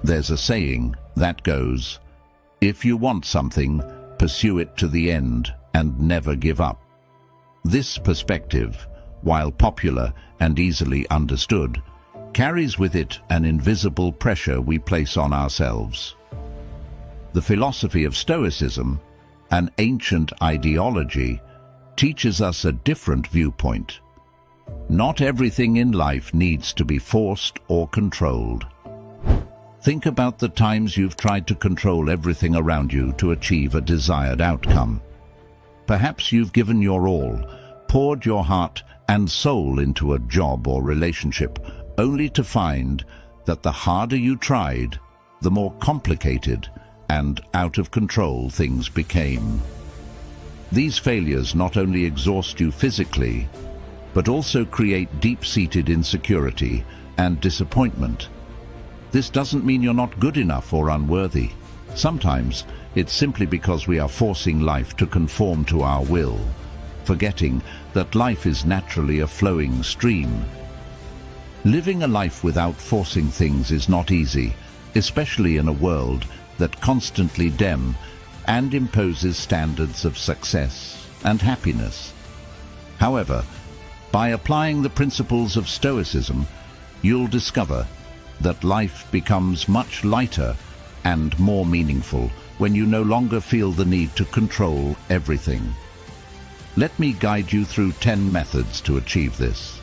There's a saying that goes, "If you want something, pursue it to the end and never give up." This perspective, while popular and easily understood, carries with it an invisible pressure we place on ourselves. The philosophy of Stoicism, an ancient ideology, teaches us a different viewpoint. Not everything in life needs to be forced or controlled. Think about the times you've tried to control everything around you to achieve a desired outcome. Perhaps you've given your all, poured your heart and soul into a job or relationship, only to find that the harder you tried, the more complicated and out of control things became. These failures not only exhaust you physically, but also create deep-seated insecurity and disappointment. This doesn't mean you're not good enough or unworthy. Sometimes it's simply because we are forcing life to conform to our will, forgetting that life is naturally a flowing stream. Living a life without forcing things is not easy, especially in a world that constantly and imposes standards of success and happiness. However, by applying the principles of Stoicism, you'll discover that life becomes much lighter and more meaningful when you no longer feel the need to control everything. Let me guide you through 10 methods to achieve this,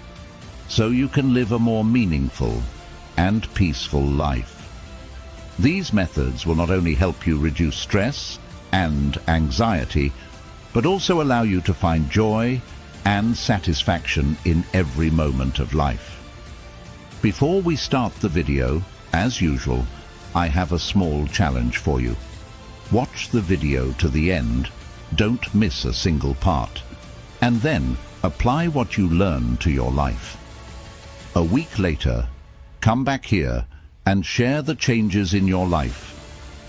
so you can live a more meaningful and peaceful life. These methods will not only help you reduce stress and anxiety, but also allow you to find joy and satisfaction in every moment of life. Before we start the video, as usual, I have a small challenge for you. Watch the video to the end, don't miss a single part, and then apply what you learn to your life. A week later, come back here and share the changes in your life.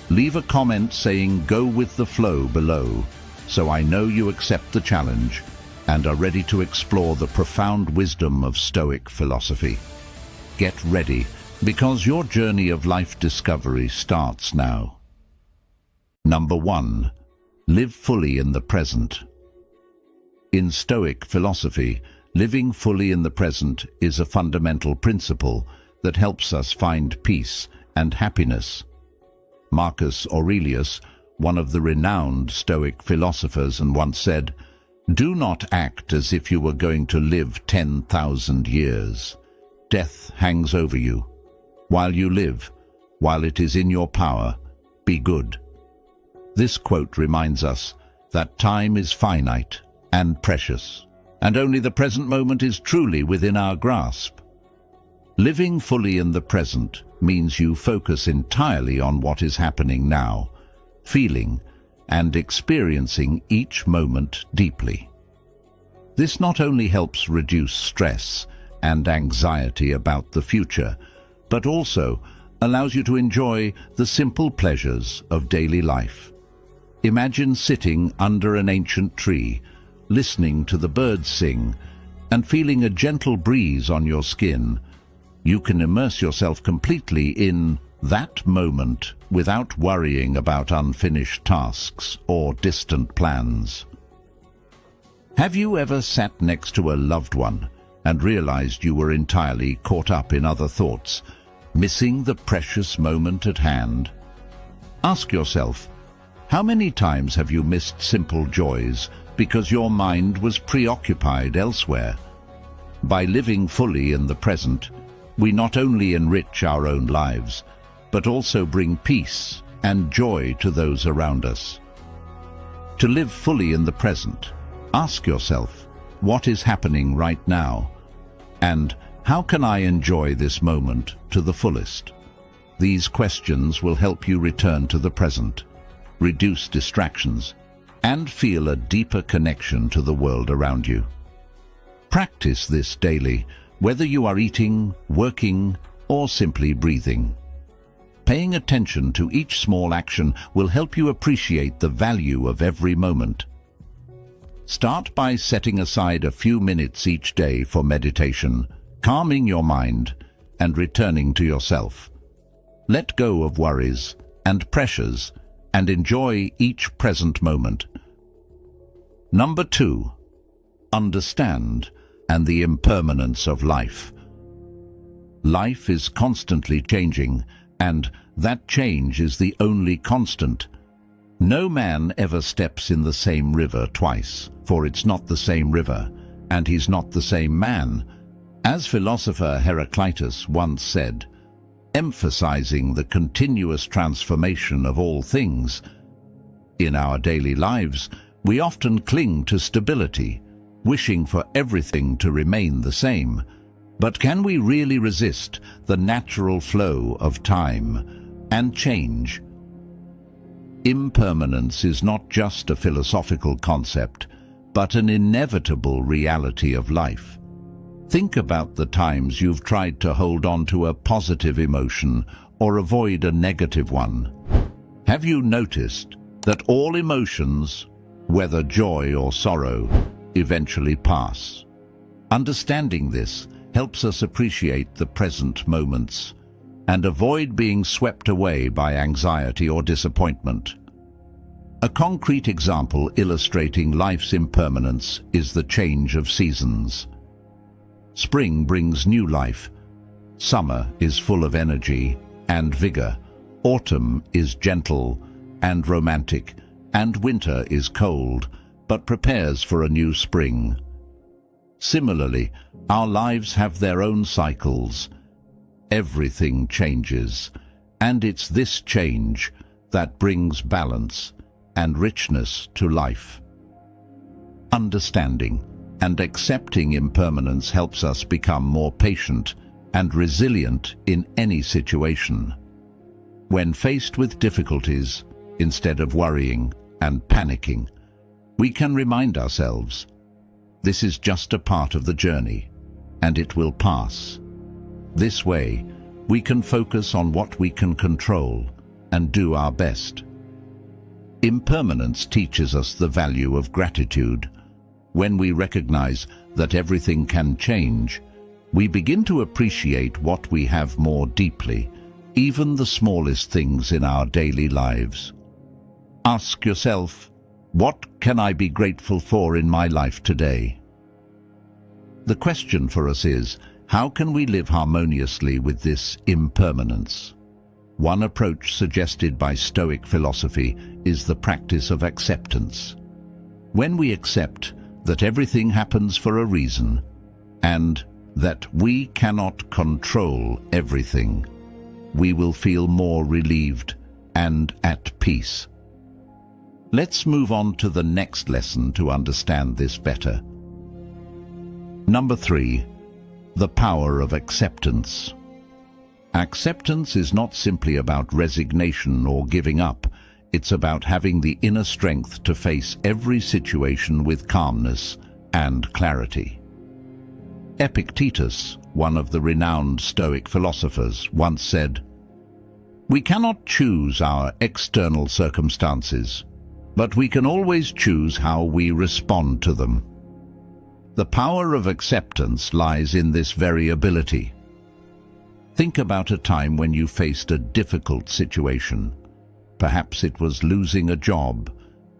Leave a comment saying "Go with the flow" below, so I know you accept the challenge and are ready to explore the profound wisdom of Stoic philosophy. Get ready, because your journey of life discovery starts now. Number 1. Live fully in the present. In Stoic philosophy, living fully in the present is a fundamental principle that helps us find peace and happiness. Marcus Aurelius, one of the renowned Stoic philosophers, once said, "Do not act as if you were going to live 10,000 years. Death hangs over you. While you live, while it is in your power, be good." This quote reminds us that time is finite and precious, and only the present moment is truly within our grasp. Living fully in the present means you focus entirely on what is happening now, feeling and experiencing each moment deeply. This not only helps reduce stress and anxiety about the future, but also allows you to enjoy the simple pleasures of daily life. Imagine sitting under an ancient tree, listening to the birds sing, and feeling a gentle breeze on your skin. You can immerse yourself completely in that moment without worrying about unfinished tasks or distant plans. Have you ever sat next to a loved one and realized you were entirely caught up in other thoughts, missing the precious moment at hand? Ask yourself, how many times have you missed simple joys because your mind was preoccupied elsewhere? By living fully in the present, we not only enrich our own lives, but also bring peace and joy to those around us. To live fully in the present, ask yourself, what is happening right now? And how can I enjoy this moment to the fullest? These questions will help you return to the present, reduce distractions, and feel a deeper connection to the world around you. Practice this daily, whether you are eating, working, or simply breathing. Paying attention to each small action will help you appreciate the value of every moment. Start by setting aside a few minutes each day for meditation, calming your mind, and returning to yourself. Let go of worries and pressures and enjoy each present moment. Number 2. Understand and the impermanence of life. Life is constantly changing, and that change is the only constant. No man ever steps in the same river twice, for it's not the same river, and he's not the same man. As philosopher Heraclitus once said, emphasizing the continuous transformation of all things. In our daily lives, we often cling to stability, wishing for everything to remain the same. But can we really resist the natural flow of time and change? Impermanence is not just a philosophical concept, but an inevitable reality of life. Think about the times you've tried to hold on to a positive emotion or avoid a negative one. Have you noticed that all emotions, whether joy or sorrow, eventually pass? Understanding this helps us appreciate the present moments and avoid being swept away by anxiety or disappointment. A concrete example illustrating life's impermanence is the change of seasons. Spring brings new life. Summer is full of energy and vigor. Autumn is gentle and romantic, and winter is cold, but prepares for a new spring. Similarly, our lives have their own cycles. Everything changes, and it's this change that brings balance and richness to life. Understanding and accepting impermanence helps us become more patient and resilient in any situation. When faced with difficulties, instead of worrying and panicking, we can remind ourselves, this is just a part of the journey, and it will pass. This way, we can focus on what we can control and do our best. Impermanence teaches us the value of gratitude. When we recognize that everything can change, we begin to appreciate what we have more deeply, even the smallest things in our daily lives. Ask yourself, what can I be grateful for in my life today? The question for us is, how can we live harmoniously with this impermanence? One approach suggested by Stoic philosophy is the practice of acceptance. When we accept that everything happens for a reason, and that we cannot control everything, we will feel more relieved and at peace. Let's move on to the next lesson to understand this better. Number 3. The power of acceptance. Acceptance is not simply about resignation or giving up. It's about having the inner strength to face every situation with calmness and clarity. Epictetus, one of the renowned Stoic philosophers, once said, "We cannot choose our external circumstances, but we can always choose how we respond to them." The power of acceptance lies in this very ability. Think about a time when you faced a difficult situation. Perhaps it was losing a job,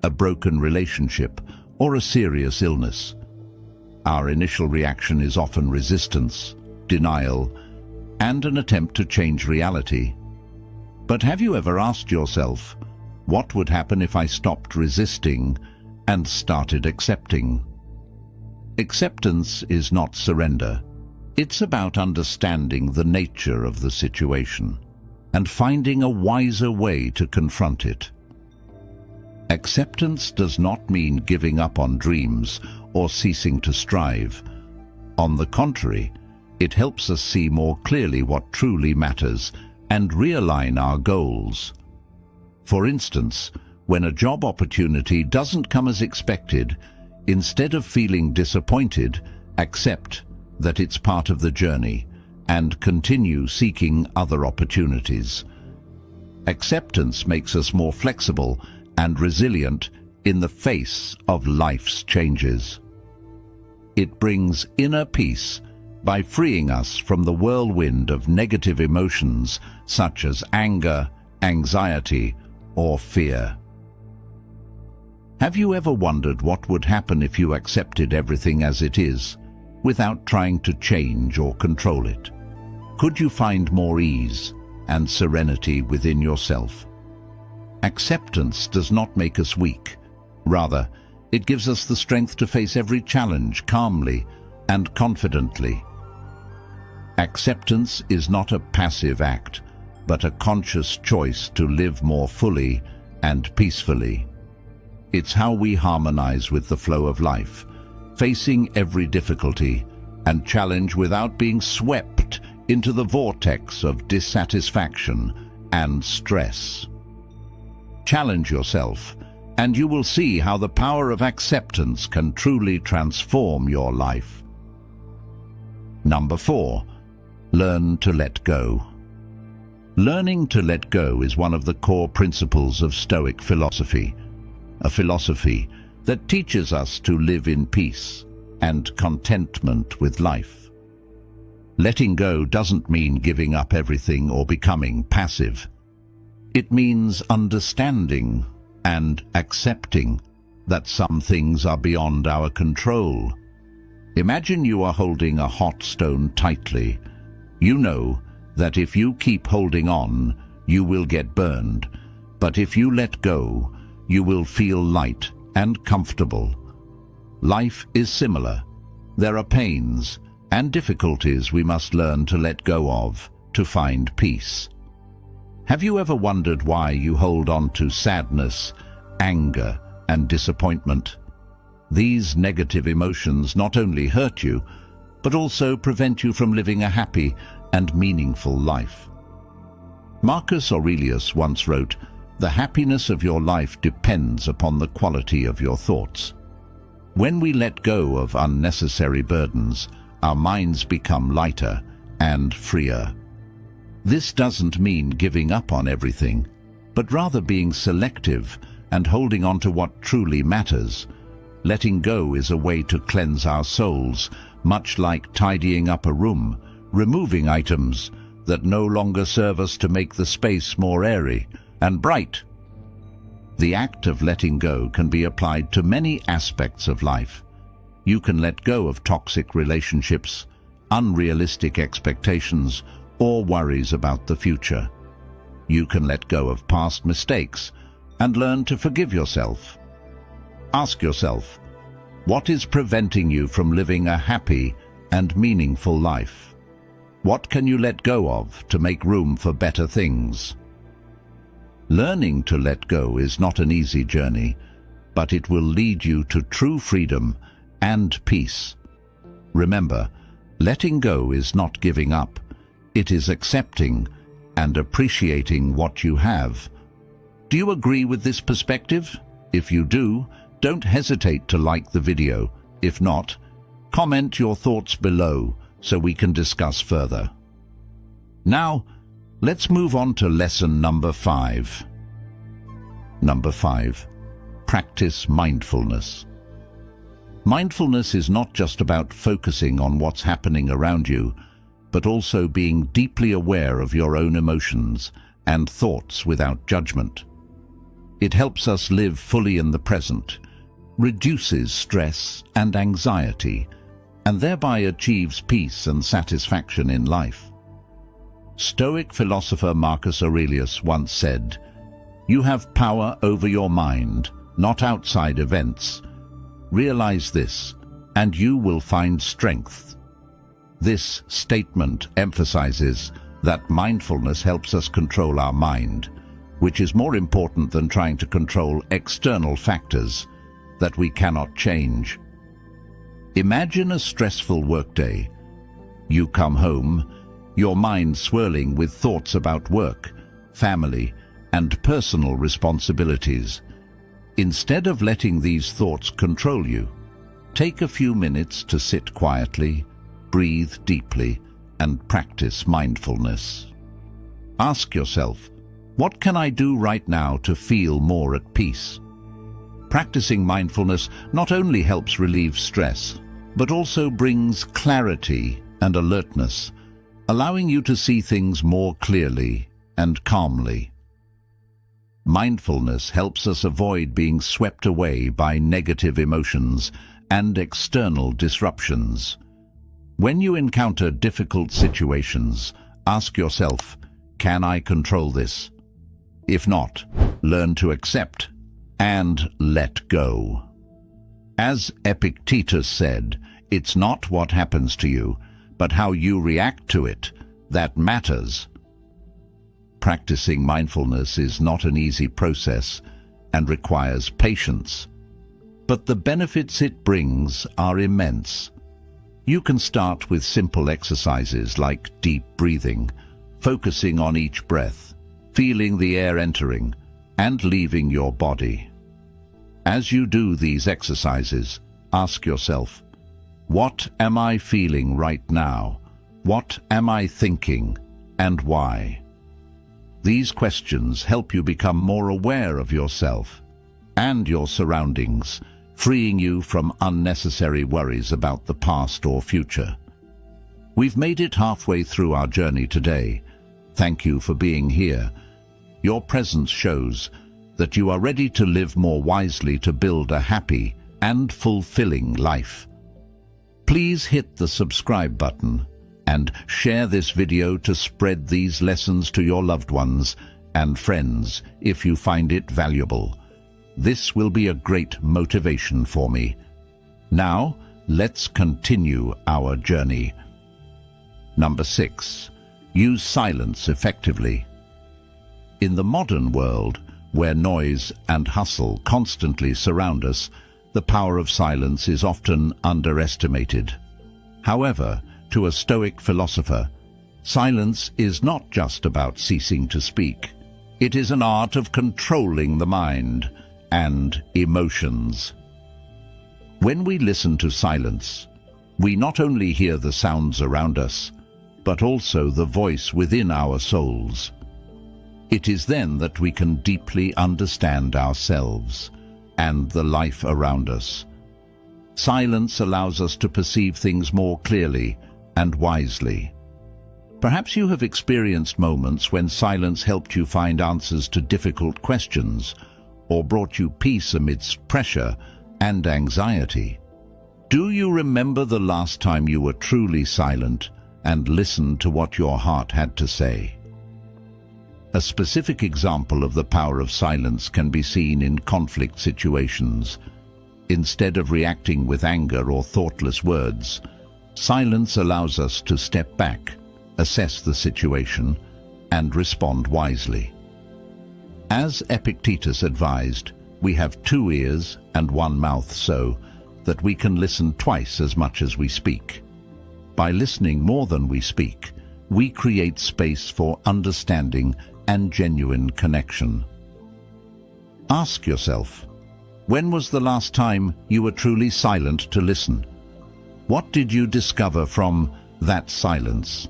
a broken relationship, or a serious illness. Our initial reaction is often resistance, denial, and an attempt to change reality. But have you ever asked yourself, what would happen if I stopped resisting and started accepting? Acceptance is not surrender. It's about understanding the nature of the situation and finding a wiser way to confront it. Acceptance does not mean giving up on dreams or ceasing to strive. On the contrary, it helps us see more clearly what truly matters and realign our goals. For instance, when a job opportunity doesn't come as expected, instead of feeling disappointed, accept that it's part of the journey and continue seeking other opportunities. Acceptance makes us more flexible and resilient in the face of life's changes. It brings inner peace by freeing us from the whirlwind of negative emotions such as anger, anxiety, or fear. Have you ever wondered what would happen if you accepted everything as it is, without trying to change or control it? Could you find more ease and serenity within yourself? Acceptance does not make us weak. Rather, it gives us the strength to face every challenge calmly and confidently. Acceptance is not a passive act, but a conscious choice to live more fully and peacefully. It's how we harmonize with the flow of life, facing every difficulty and challenge without being swept into the vortex of dissatisfaction and stress. Challenge yourself, and you will see how the power of acceptance can truly transform your life. Number 4, learn to let go. Learning to let go is one of the core principles of Stoic philosophy, a philosophy that teaches us to live in peace and contentment with life. Letting go doesn't mean giving up everything or becoming passive. It means understanding and accepting that some things are beyond our control. Imagine you are holding a hot stone tightly. You know that if you keep holding on, you will get burned. But if you let go, you will feel light and comfortable. Life is similar. There are pains and difficulties we must learn to let go of to find peace. Have you ever wondered why you hold on to sadness, anger, and disappointment? These negative emotions not only hurt you, but also prevent you from living a happy and meaningful life. Marcus Aurelius once wrote, "The happiness of your life depends upon the quality of your thoughts." When we let go of unnecessary burdens, our minds become lighter and freer. This doesn't mean giving up on everything, but rather being selective and holding on to what truly matters. Letting go is a way to cleanse our souls, much like tidying up a room, removing items that no longer serve us to make the space more airy and bright. The act of letting go can be applied to many aspects of life. You can let go of toxic relationships, unrealistic expectations, or worries about the future. You can let go of past mistakes and learn to forgive yourself. Ask yourself, what is preventing you from living a happy and meaningful life? What can you let go of to make room for better things? Learning to let go is not an easy journey, but it will lead you to true freedom and peace. Remember, letting go is not giving up. It is accepting and appreciating what you have. Do you agree with this perspective? If you do, don't hesitate to like the video. If not, comment your thoughts below so we can discuss further. Now, let's move on to lesson number 5. Number 5. Practice mindfulness. Mindfulness is not just about focusing on what's happening around you, but also being deeply aware of your own emotions and thoughts without judgment. It helps us live fully in the present, reduces stress and anxiety, and thereby achieves peace and satisfaction in life. Stoic philosopher Marcus Aurelius once said, "You have power over your mind, not outside events. Realize this, and you will find strength." This statement emphasizes that mindfulness helps us control our mind, which is more important than trying to control external factors that we cannot change. Imagine a stressful workday. You come home, your mind swirling with thoughts about work, family, and personal responsibilities. Instead of letting these thoughts control you, take a few minutes to sit quietly, breathe deeply, and practice mindfulness. Ask yourself, what can I do right now to feel more at peace? Practicing mindfulness not only helps relieve stress, but also brings clarity and alertness, allowing you to see things more clearly and calmly. Mindfulness helps us avoid being swept away by negative emotions and external disruptions. When you encounter difficult situations, ask yourself, can I control this? If not, learn to accept and let go. As Epictetus said, it's not what happens to you, but how you react to it that matters. Practicing mindfulness is not an easy process and requires patience, but the benefits it brings are immense. You can start with simple exercises like deep breathing, focusing on each breath, feeling the air entering and leaving your body. As you do these exercises, ask yourself, what am I feeling right now? What am I thinking, and why? These questions help you become more aware of yourself and your surroundings, freeing you from unnecessary worries about the past or future. We've made it halfway through our journey today. Thank you for being here. Your presence shows that you are ready to live more wisely to build a happy and fulfilling life. Please hit the subscribe button and share this video to spread these lessons to your loved ones and friends if you find it valuable. This will be a great motivation for me. Now, let's continue our journey. Number 6. Use silence effectively. In the modern world, where noise and hustle constantly surround us, the power of silence is often underestimated. However, to a Stoic philosopher, silence is not just about ceasing to speak. It is an art of controlling the mind and emotions. When we listen to silence, we not only hear the sounds around us, but also the voice within our souls. It is then that we can deeply understand ourselves and the life around us. Silence allows us to perceive things more clearly and wisely. Perhaps you have experienced moments when silence helped you find answers to difficult questions or brought you peace amidst pressure and anxiety. Do you remember the last time you were truly silent and listened to what your heart had to say? A specific example of the power of silence can be seen in conflict situations. Instead of reacting with anger or thoughtless words, silence allows us to step back, assess the situation, and respond wisely. As Epictetus advised, we have 2 ears and 1 mouth so that we can listen twice as much as we speak. By listening more than we speak, we create space for understanding and genuine connection. Ask yourself, when was the last time you were truly silent to listen? What did you discover from that silence?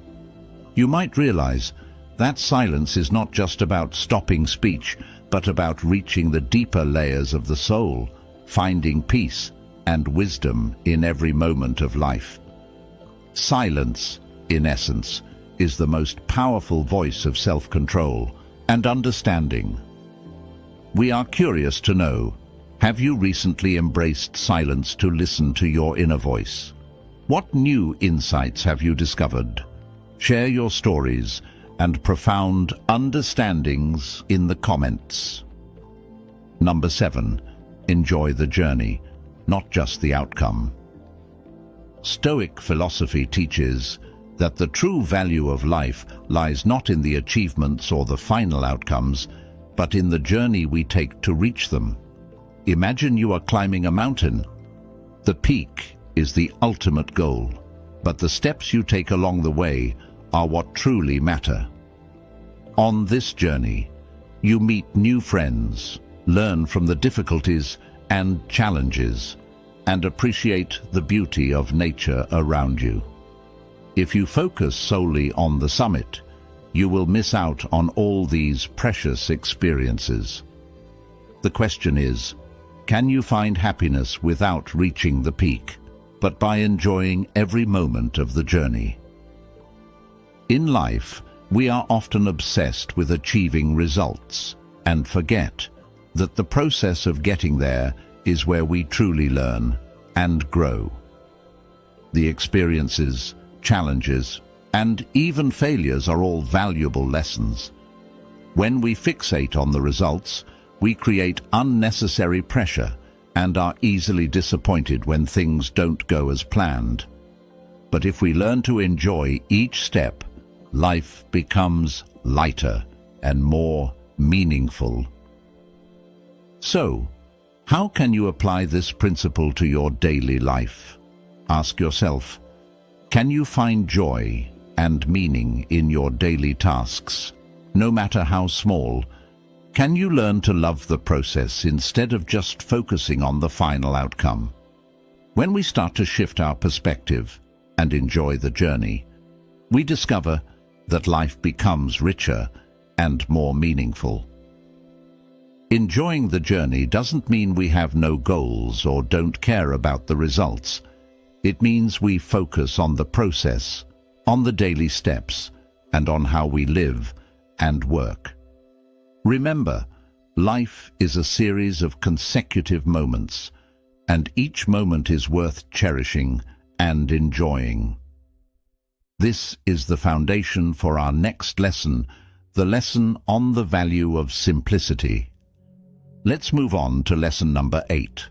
You might realize that silence is not just about stopping speech, but about reaching the deeper layers of the soul, finding peace and wisdom in every moment of life. Silence, in essence, is the most powerful voice of self-control and understanding. We are curious to know, have you recently embraced silence to listen to your inner voice? What new insights have you discovered? Share your stories and profound understandings in the comments. Number 7. Enjoy the journey, not just the outcome. Stoic philosophy teaches that the true value of life lies not in the achievements or the final outcomes, but in the journey we take to reach them. Imagine you are climbing a mountain. The peak is the ultimate goal, but the steps you take along the way are what truly matter. On this journey, you meet new friends, learn from the difficulties and challenges, and appreciate the beauty of nature around you. If you focus solely on the summit, you will miss out on all these precious experiences. The question is, can you find happiness without reaching the peak, but by enjoying every moment of the journey? In life, we are often obsessed with achieving results and forget that the process of getting there is where we truly learn and grow. The experiences, challenges, and even failures are all valuable lessons. When we fixate on the results, we create unnecessary pressure and are easily disappointed when things don't go as planned. But if we learn to enjoy each step, life becomes lighter and more meaningful. So, how can you apply this principle to your daily life? Ask yourself, can you find joy and meaning in your daily tasks, no matter how small? Can you learn to love the process instead of just focusing on the final outcome? When we start to shift our perspective and enjoy the journey, we discover that life becomes richer and more meaningful. Enjoying the journey doesn't mean we have no goals or don't care about the results. It means we focus on the process, on the daily steps, and on how we live and work. Remember, life is a series of consecutive moments, and each moment is worth cherishing and enjoying. This is the foundation for our next lesson, the lesson on the value of simplicity. Let's move on to lesson number 8.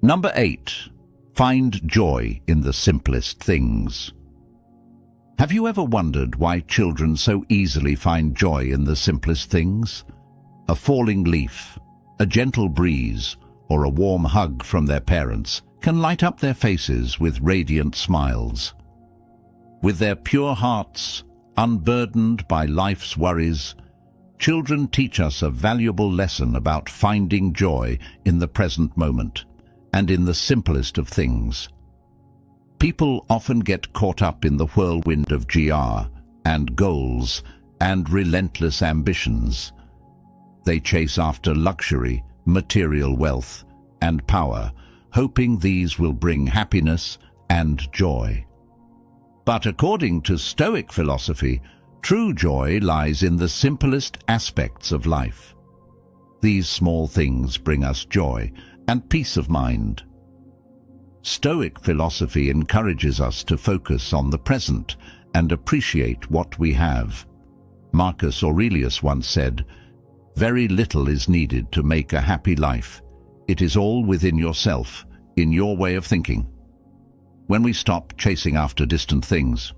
Number 8. Find joy in the simplest things. Have you ever wondered why children so easily find joy in the simplest things? A falling leaf, a gentle breeze, or a warm hug from their parents can light up their faces with radiant smiles. With their pure hearts, unburdened by life's worries, children teach us a valuable lesson about finding joy in the present moment and in the simplest of things. People often get caught up in the whirlwind of GR and goals and relentless ambitions. They chase after luxury, material wealth, and power, hoping these will bring happiness and joy. But according to Stoic philosophy, true joy lies in the simplest aspects of life. These small things bring us joy and peace of mind. Stoic philosophy encourages us to focus on the present and appreciate what we have. Marcus Aurelius once said, "Very little is needed to make a happy life. It is all within yourself, in your way of thinking." When we stop chasing after distant things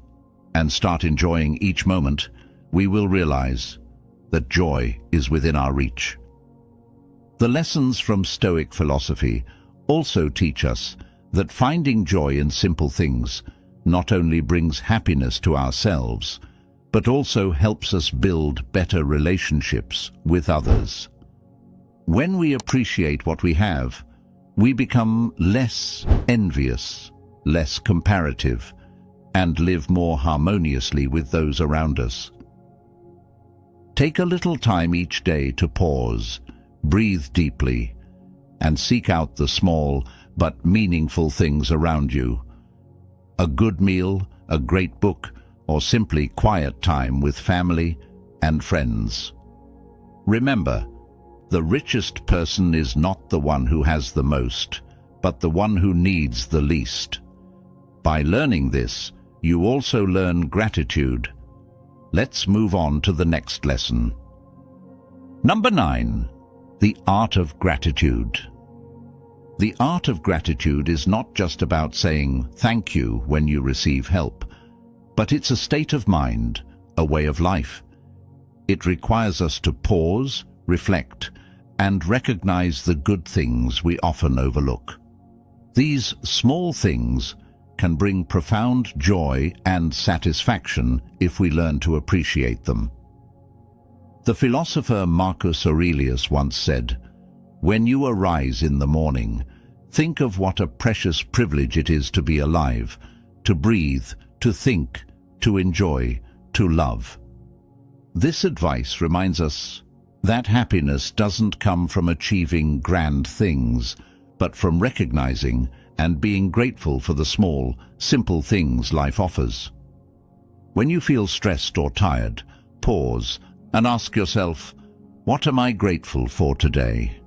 and start enjoying each moment, we will realize that joy is within our reach. The lessons from Stoic philosophy also teach us that finding joy in simple things not only brings happiness to ourselves, but also helps us build better relationships with others. When we appreciate what we have, we become less envious, less comparative, and live more harmoniously with those around us. Take a little time each day to pause, breathe deeply, and seek out the small but meaningful things around you. A good meal, a great book, or simply quiet time with family and friends. Remember, the richest person is not the one who has the most, but the one who needs the least. By learning this, you also learn gratitude. Let's move on to the next lesson. Number 9. The art of gratitude. The art of gratitude is not just about saying thank you when you receive help, but it's a state of mind, a way of life. It requires us to pause, reflect, and recognize the good things we often overlook. These small things can bring profound joy and satisfaction if we learn to appreciate them. The philosopher Marcus Aurelius once said, "When you arise in the morning, think of what a precious privilege it is to be alive, to breathe, to think, to enjoy, to love." This advice reminds us that happiness doesn't come from achieving grand things, but from recognizing and being grateful for the small, simple things life offers. When you feel stressed or tired, pause and ask yourself, what am I grateful for today?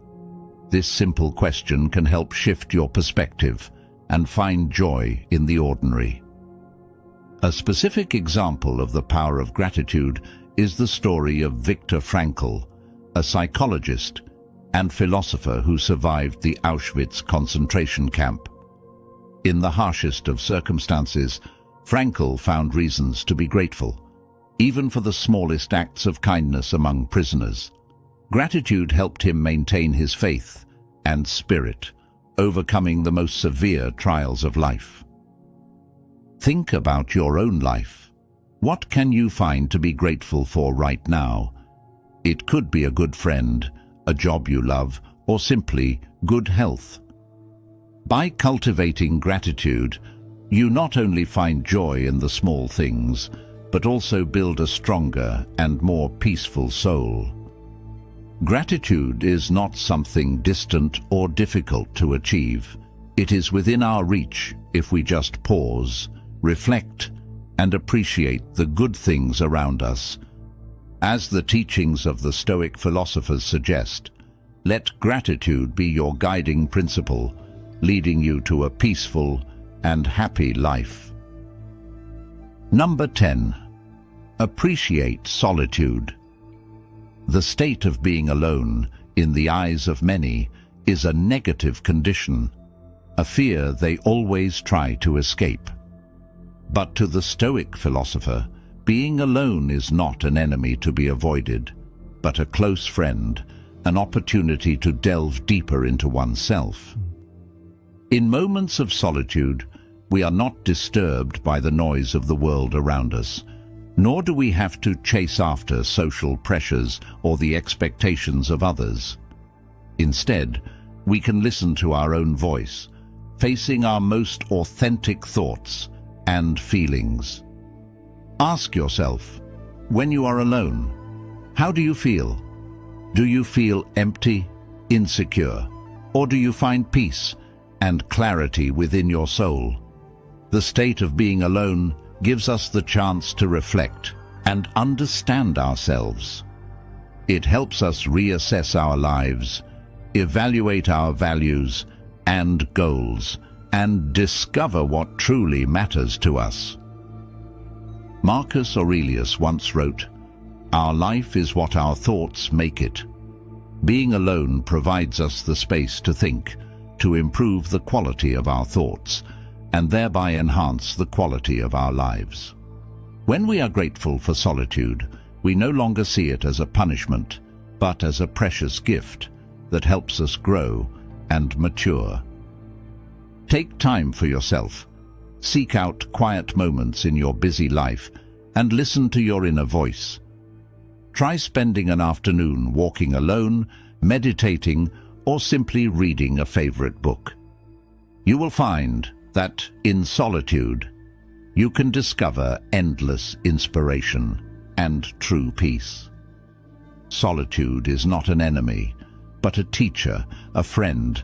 This simple question can help shift your perspective and find joy in the ordinary. A specific example of the power of gratitude is the story of Viktor Frankl, a psychologist and philosopher who survived the Auschwitz concentration camp. In the harshest of circumstances, Frankl found reasons to be grateful, even for the smallest acts of kindness among prisoners. Gratitude helped him maintain his faith and spirit, overcoming the most severe trials of life. Think about your own life. What can you find to be grateful for right now? It could be a good friend, a job you love, or simply good health. By cultivating gratitude, you not only find joy in the small things, but also build a stronger and more peaceful soul. Gratitude is not something distant or difficult to achieve. It is within our reach if we just pause, reflect, and appreciate the good things around us. As the teachings of the Stoic philosophers suggest, let gratitude be your guiding principle, leading you to a peaceful and happy life. Number 10. Appreciate solitude. The state of being alone, in the eyes of many, is a negative condition, a fear they always try to escape. But to the Stoic philosopher, being alone is not an enemy to be avoided, but a close friend, an opportunity to delve deeper into oneself. In moments of solitude, we are not disturbed by the noise of the world around us, nor do we have to chase after social pressures or the expectations of others. Instead, we can listen to our own voice, facing our most authentic thoughts and feelings. Ask yourself, when you are alone, how do you feel? Do you feel empty, insecure, or do you find peace and clarity within your soul? The state of being alone gives us the chance to reflect and understand ourselves. It helps us reassess our lives, evaluate our values and goals, and discover what truly matters to us. Marcus Aurelius once wrote, "Our life is what our thoughts make it." Being alone provides us the space to think, to improve the quality of our thoughts, and thereby enhance the quality of our lives. When we are grateful for solitude, we no longer see it as a punishment, but as a precious gift that helps us grow and mature. Take time for yourself. Seek out quiet moments in your busy life and listen to your inner voice. Try spending an afternoon walking alone, meditating, or simply reading a favorite book. You will find that in solitude, you can discover endless inspiration and true peace. Solitude is not an enemy, but a teacher, a friend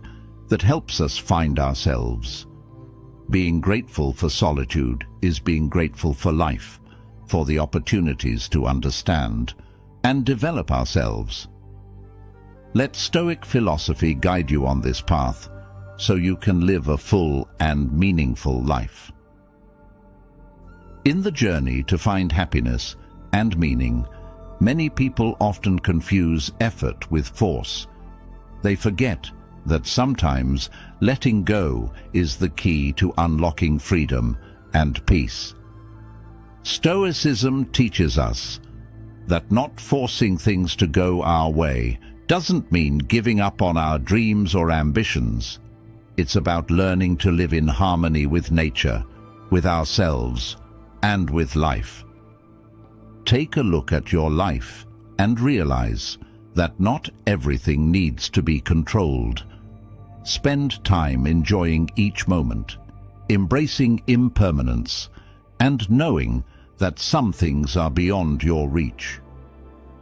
that helps us find ourselves. Being grateful for solitude is being grateful for life, for the opportunities to understand and develop ourselves. Let Stoic philosophy guide you on this path, so you can live a full and meaningful life. In the journey to find happiness and meaning, many people often confuse effort with force. They forget that sometimes letting go is the key to unlocking freedom and peace. Stoicism teaches us that not forcing things to go our way doesn't mean giving up on our dreams or ambitions. It's about learning to live in harmony with nature, with ourselves, and with life. Take a look at your life and realize that not everything needs to be controlled. Spend time enjoying each moment, embracing impermanence, and knowing that some things are beyond your reach.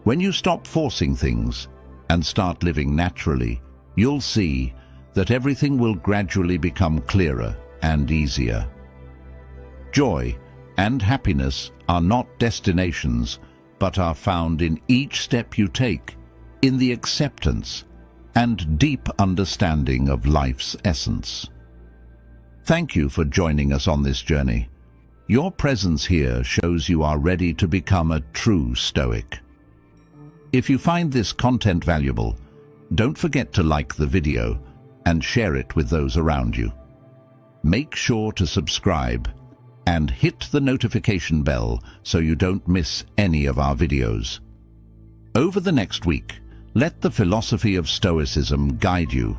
When you stop forcing things and start living naturally, you'll see that everything will gradually become clearer and easier. Joy and happiness are not destinations, but are found in each step you take, in the acceptance and deep understanding of life's essence. Thank you for joining us on this journey. Your presence here shows you are ready to become a true Stoic. If you find this content valuable, don't forget to like the video and share it with those around you. Make sure to subscribe and hit the notification bell so you don't miss any of our videos. Over the next week, let the philosophy of Stoicism guide you,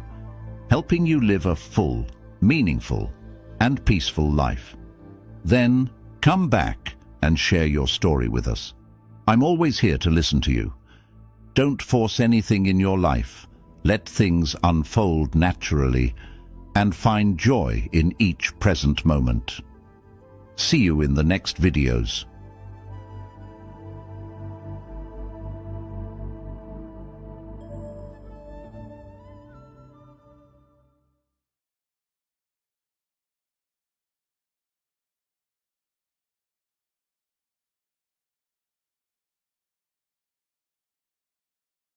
helping you live a full, meaningful, and peaceful life. Then, come back and share your story with us. I'm always here to listen to you. Don't force anything in your life. Let things unfold naturally and find joy in each present moment. See you in the next videos.